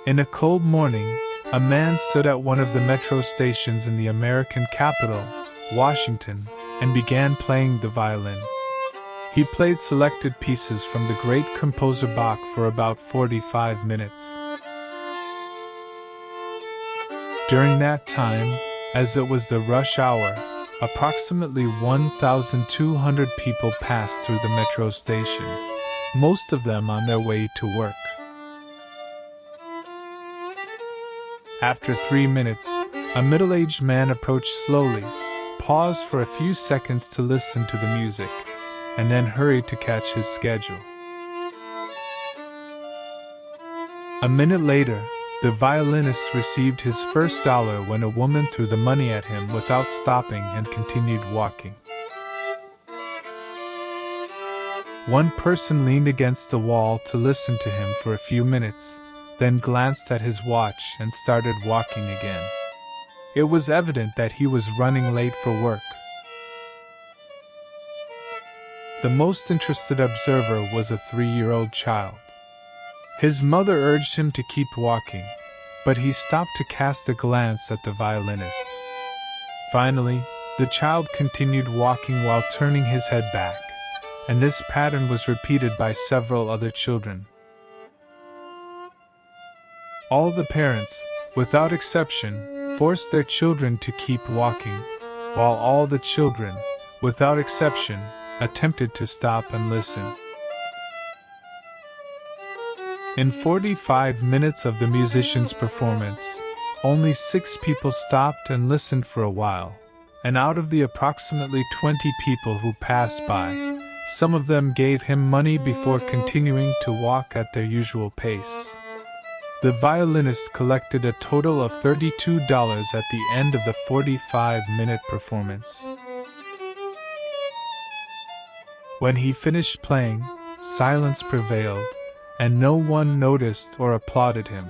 In a cold morning, a man stood at one of the metro stations in the American capital, Washington, and began playing the violin. He played selected pieces from the great composer Bach for about 45 minutes. During that time, as it was the rush hour, approximately 1,200 people passed through the metro station, most of them on their way to work. After 3 minutes, a middle-aged man approached slowly, paused for a few seconds to listen to the music, and then hurried to catch his schedule. A minute later, the violinist received his first dollar when a woman threw the money at him without stopping and continued walking. One person leaned against the wall to listen to him for a few minutes, then glanced at his watch and started walking again. It was evident that he was running late for work. The most interested observer was a 3-year-old child. His mother urged him to keep walking, but he stopped to cast a glance at the violinist. Finally, the child continued walking while turning his head back, and this pattern was repeated by several other children. All the parents, without exception, forced their children to keep walking, while all the children, without exception, attempted to stop and listen. In 45 minutes of the musician's performance, only 6 people stopped and listened for a while, and out of the approximately 20 people who passed by, some of them gave him money before continuing to walk at their usual pace. The violinist collected a total of $32 at the end of the 45-minute performance. When he finished playing, silence prevailed, and no one noticed or applauded him.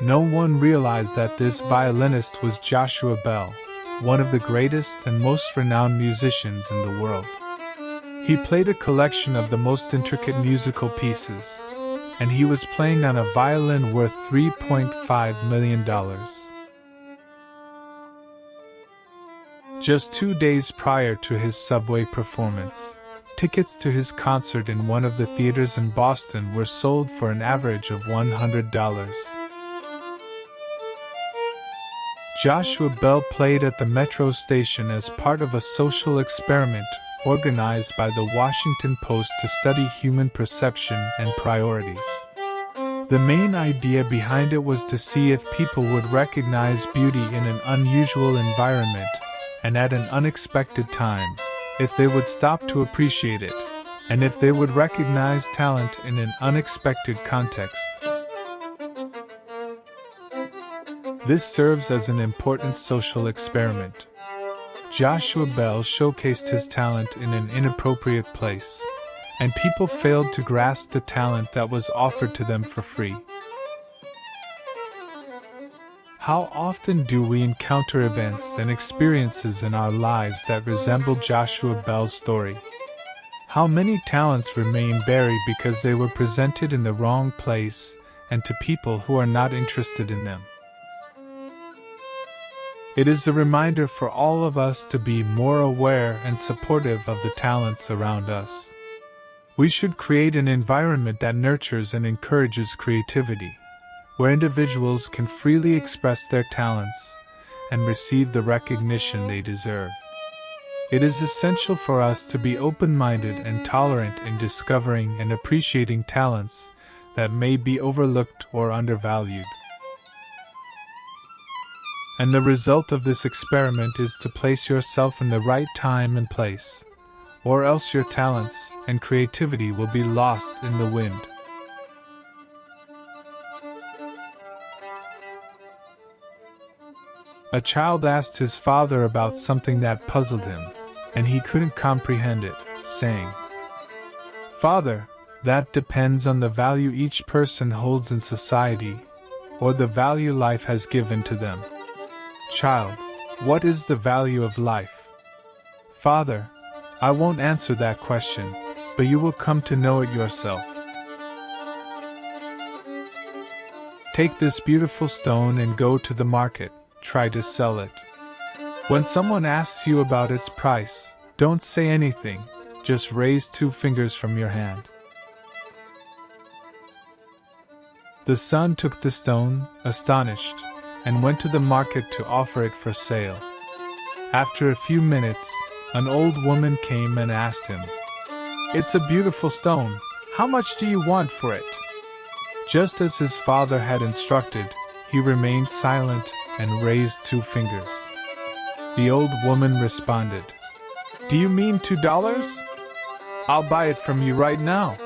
No one realized that this violinist was Joshua Bell, one of the greatest and most renowned musicians in the world. He played a collection of the most intricate musical pieces, and he was playing on a violin worth $3.5 million. Just 2 days prior to his subway performance, tickets to his concert in one of the theaters in Boston were sold for an average of $100. Joshua Bell played at the metro station as part of a social experiment organized by the Washington Post to study human perception and priorities. The main idea behind it was to see if people would recognize beauty in an unusual environment and at an unexpected time, if they would stop to appreciate it, and if they would recognize talent in an unexpected context. This serves as an important social experiment. Joshua Bell showcased his talent in an inappropriate place, and people failed to grasp the talent that was offered to them for free. How often do we encounter events and experiences in our lives that resemble Joshua Bell's story? How many talents remain buried because they were presented in the wrong place and to people who are not interested in them? It is a reminder for all of us to be more aware and supportive of the talents around us. We should create an environment that nurtures and encourages creativity, where individuals can freely express their talents and receive the recognition they deserve. It is essential for us to be open-minded and tolerant in discovering and appreciating talents that may be overlooked or undervalued. And the result of this experiment is to place yourself in the right time and place, or else your talents and creativity will be lost in the wind. A child asked his father about something that puzzled him, and he couldn't comprehend it, saying, "Father, that depends on the value each person holds in society, or the value life has given to them." "Child, what is the value of life?" "Father, I won't answer that question, but you will come to know it yourself." Take this beautiful stone and go to the market, try to sell it. When someone asks you about its price, don't say anything, just raise 2 fingers from your hand. The son took the stone, astonished, and went to the market to offer it for sale. After a few minutes, an old woman came and asked him, "It's a beautiful stone, how much do you want for it?" Just as his father had instructed, he remained silent and raised 2 fingers. The old woman responded, "Do you mean $2? I'll buy it from you right now."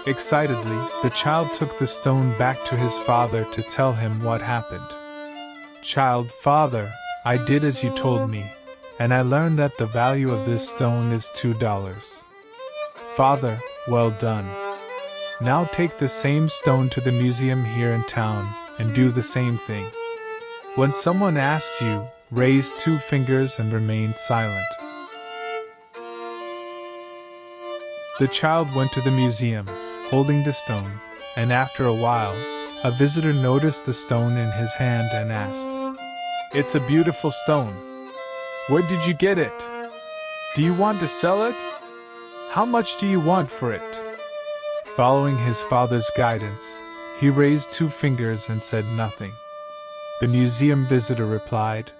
Excitedly, the child took the stone back to his father to tell him what happened. "Child, father, I did as you told me, and I learned that the value of this stone is $2. Father, well done. Now take the same stone to the museum here in town and do the same thing. When someone asks you, raise 2 fingers and remain silent." The child went to the museum, holding the stone, and after a while, a visitor noticed the stone in his hand and asked, "It's a beautiful stone. Where did you get it? Do you want to sell it? How much do you want for it?" Following his father's guidance, he raised 2 fingers and said nothing. The museum visitor replied,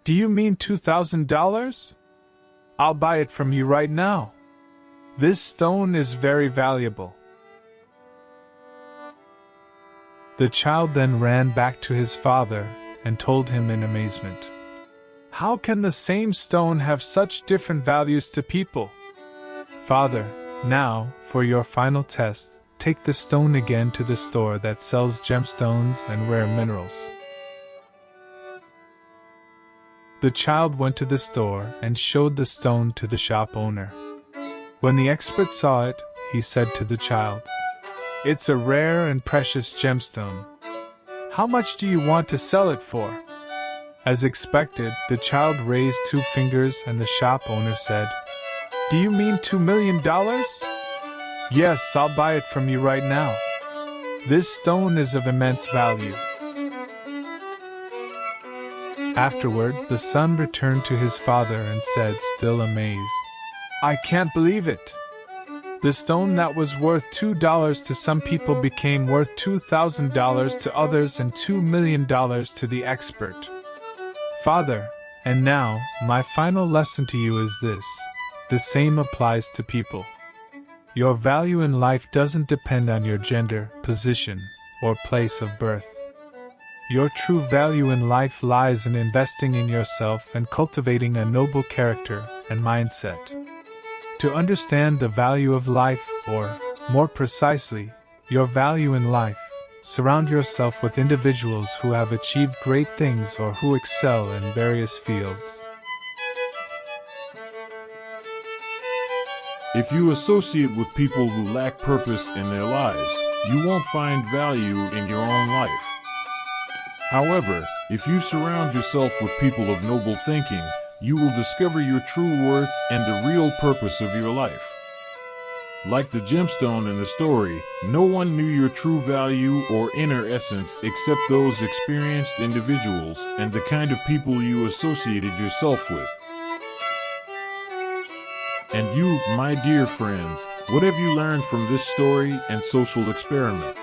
"Do you mean $2,000? I'll buy it from you right now. This stone is very valuable." The child then ran back to his father and told him in amazement, "How can the same stone have such different values to people?" "Father, now, for your final test, take the stone again to the store that sells gemstones and rare minerals." The child went to the store and showed the stone to the shop owner. When the expert saw it, he said to the child, "It's a rare and precious gemstone. How much do you want to sell it for?" As expected, the child raised 2 fingers and the shop owner said, "Do you mean $2 million? Yes, I'll buy it from you right now. This stone is of immense value." Afterward, the son returned to his father and said, still amazed, "I can't believe it. The stone that was worth $2 to some people became worth $2,000 to others and $2 million to the expert." Father, and now, my final lesson to you is this. The same applies to people. Your value in life doesn't depend on your gender, position, or place of birth. Your true value in life lies in investing in yourself and cultivating a noble character and mindset. To understand the value of life, or, more precisely, your value in life, surround yourself with individuals who have achieved great things or who excel in various fields. If you associate with people who lack purpose in their lives, you won't find value in your own life. However, if you surround yourself with people of noble thinking, you will discover your true worth and the real purpose of your life. Like the gemstone in the story, no one knew your true value or inner essence except those experienced individuals and the kind of people you associated yourself with. And you, my dear friends, what have you learned from this story and social experiment?